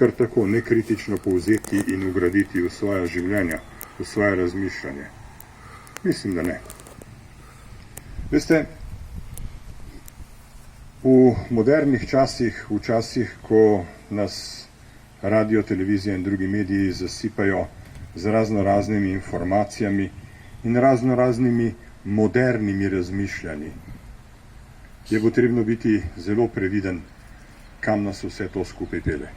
kar tako nekritično povzeti in ugraditi v svoje življenje, v svoje razmišljanje? Mislim, da ne. Veste, v modernih časih, v časih, ko nas radio, televizija in drugi mediji zasipajo z razno raznimi informacijami in razno raznimi modernimi razmišljanji, je potrebno biti zelo previden, kam nas vse to skupaj pele.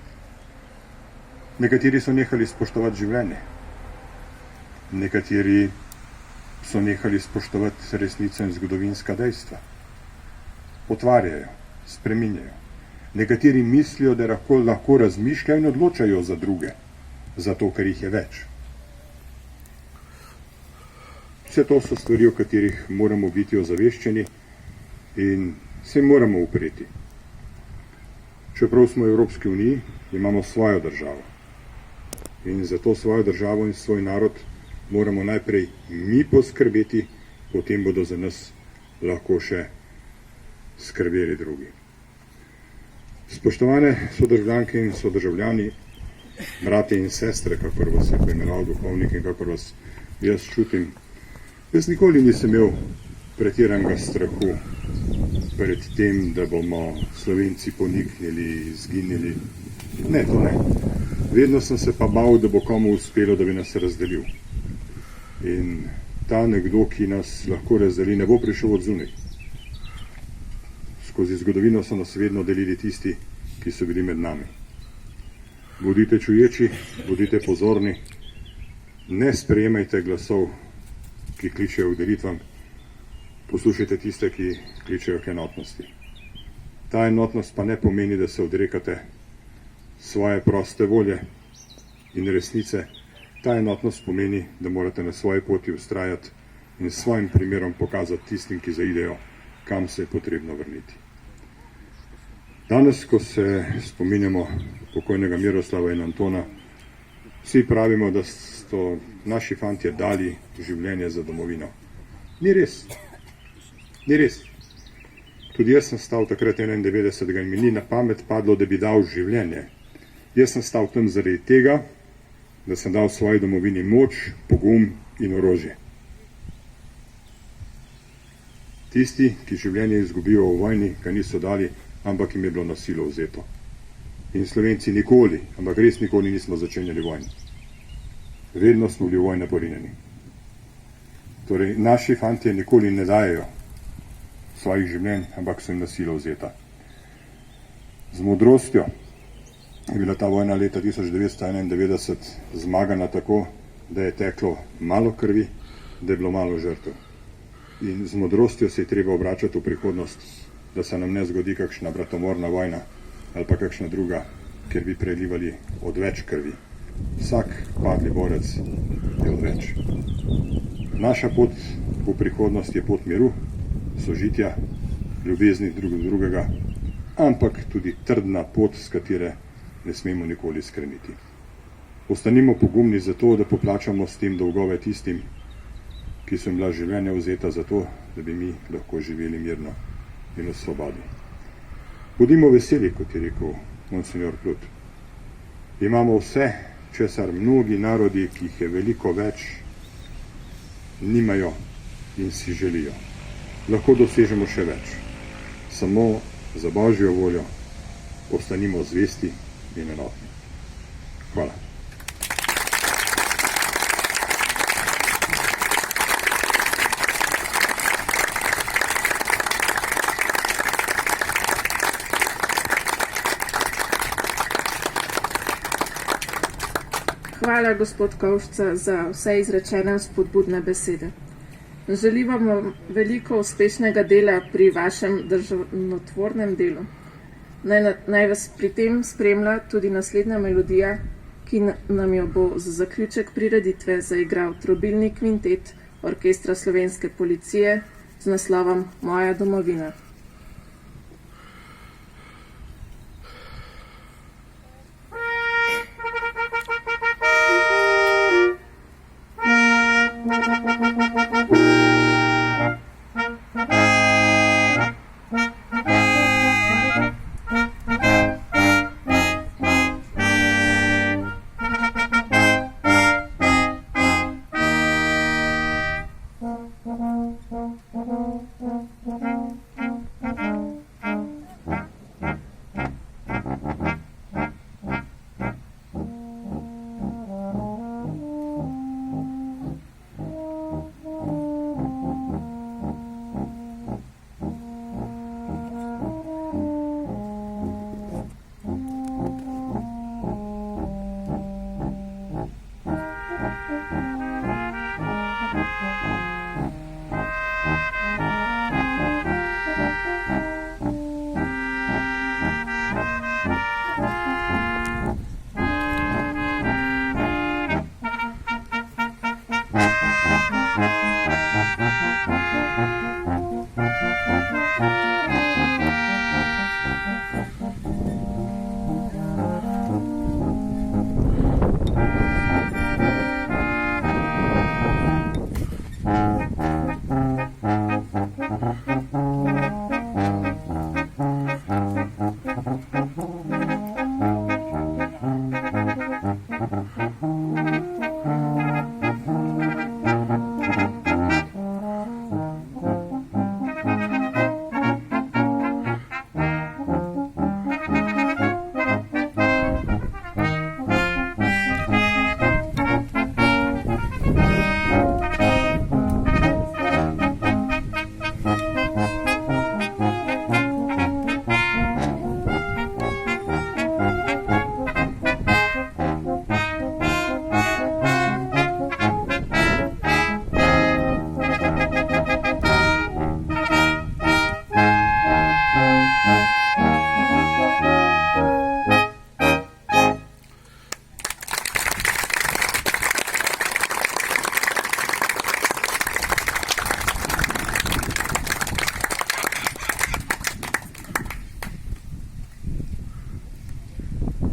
Nekateri so nehali spoštovati življenje, nekateri so nehali spoštovati resnico in zgodovinska dejstva. Potvarjajo, spreminjajo. Nekateri mislijo, da lahko razmišljajo in odločajo za druge, zato ker jih je več. Vse to so stvari, o katerih moramo biti ozaveščeni in se moramo upreti. Čeprav smo v Evropski uniji, imamo svojo državo. In za to svojo državo in svoj narod moramo najprej mi poskrbeti, potem bodo za nas lahko še skrbeli drugi. Spoštovane sodržavljanke in sodržavljani, brate in sestre, kakor vas je poimenoval duhovnik in kakor vas jaz čutim, jaz nikoli nisem imel pretiranega strahu pred tem, da bomo Slovenci poniknili, izginili. Ne, to ne. Vedno sem se pa bal, da bo komu uspelo, da bi nas razdelil. In ta nekdo, ki nas lahko razdeli, ne bo prišel od zunaj. Skozi zgodovino so nas vedno delili tisti, ki so bili med nami. Bodite čuječi, bodite pozorni, ne sprejemajte glasov, ki kličejo k delitvam, poslušajte tiste, ki kličejo k enotnosti. Ta enotnost pa ne pomeni, da se odrekate svoje proste volje in resnice. Ta enotnost pomeni, da morate na svoji poti vztrajati in s svojim primerom pokazati tistim, ki zaidejo, kam se je potrebno vrniti. Danes, ko se spominjamo pokojnega Miroslava in Antona, vsi pravimo, da so naši fantje dali življenje za domovino. Ni res. Ni res. Tudi jaz sem stal takrat 91. in mi ni na pamet padlo, da bi dal življenje. Jaz sem stal tam zaradi tega, da sem dal svoji domovini moč, pogum in orožje. Tisti, ki življenje izgubijo v vojni, ga niso dali, ampak jim je bilo na silo vzeto. In Slovenci nikoli, ampak res nikoli nismo začenjali vojne. Vedno smo bili v vojne porinjeni. Torej, naši fantje nikoli ne dajejo svojih življenj, ampak so jim na silo vzeta. Z modrostjo je bila ta vojna leta 1991 zmagana tako, da je teklo malo krvi, da je bilo malo žrtev. In z modrostjo se je treba obračati v prihodnost, da se nam ne zgodi kakšna bratomorna vojna ali pa kakšna druga, kjer bi prelivali odveč krvi. Vsak padli borec je odveč. Naša pot v prihodnost je pot miru, sožitja, ljubezni drug do drugega, ampak tudi trdna pot, s katere ne smemo nikoli skreniti. Ostanimo pogumni zato, da poplačamo s tem dolgove tistim, ki so jim bila življenja vzeta zato, da bi mi lahko živeli mirno in v svobodi. Bodimo veseli, kot je rekel monsignor Plut. Imamo vse, česar mnogi narodi, ki jih je veliko več, nimajo in si želijo. Lahko dosežemo še več. Samo za Božjo voljo ostanimo zvesti in enotni. Hvala. Hvala, gospod Kovšca, za vse izrečene spodbudne besede. Želim vam veliko uspešnega dela pri vašem državotvornem delu. Naj vas pri tem spremlja tudi naslednja melodija, ki nam jo bo za zaključek prireditve zaigral trobilni kvintet Orkestra Slovenske policije z naslovom Moja domovina.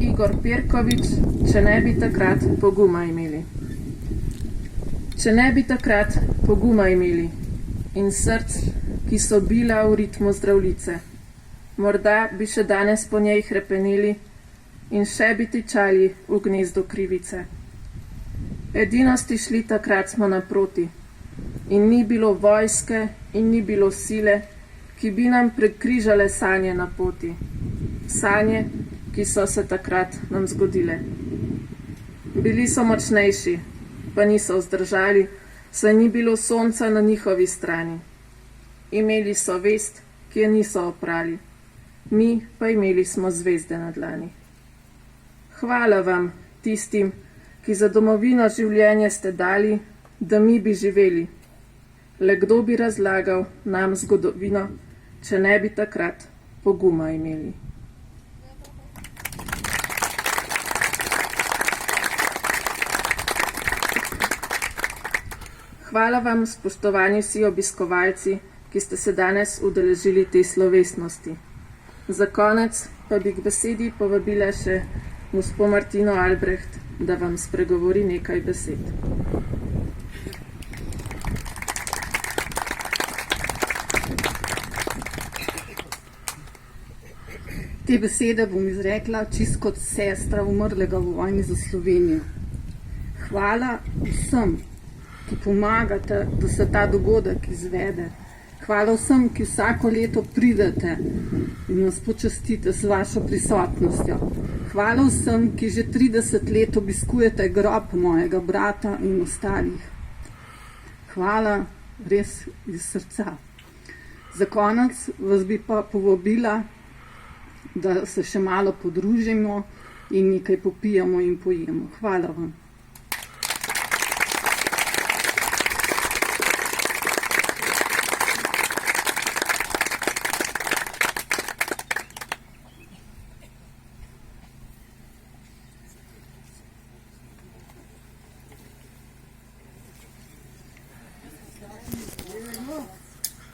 Igor Pirkovič, če ne bi takrat poguma imeli. Če ne bi takrat poguma imeli in src, ki so bila v ritmu zdravljice, morda bi še danes po njej hrepeneli in še bi tičali v gnezdu krivice. Edino sti šli takrat smo naproti in ni bilo vojske in ni bilo sile, ki bi nam prekrižale sanje na poti. Sanje, ki so se takrat nam zgodile. Bili so močnejši, pa niso vzdržali, saj ni bilo sonca na njihovi strani. Imeli so vest, ki je niso oprali, mi pa imeli smo zvezde na dlani. Hvala vam, tistim, ki za domovino življenje ste dali, da mi bi živeli. Le kdo bi razlagal nam zgodovino, če ne bi takrat poguma imeli. Hvala vam, spoštovani vsi obiskovalci, ki ste se danes udeležili te slovesnosti. Za konec pa bi k besedi povabila še gospo Martino Albreht, da vam spregovori nekaj besed. Te besede bom izrekla čist kot sestra umrlega v vojni za Slovenijo. Hvala vsem, ki pomagate, da se ta dogodek izvede. Hvala vsem, ki vsako leto pridete in nas počastite z vašo prisotnostjo. Hvala vsem, ki že 30 let obiskujete grob mojega brata in ostalih. Hvala res iz srca. Za konec vas bi pa povabila, da se še malo podružimo in nekaj popijemo in pojemo. Hvala vam.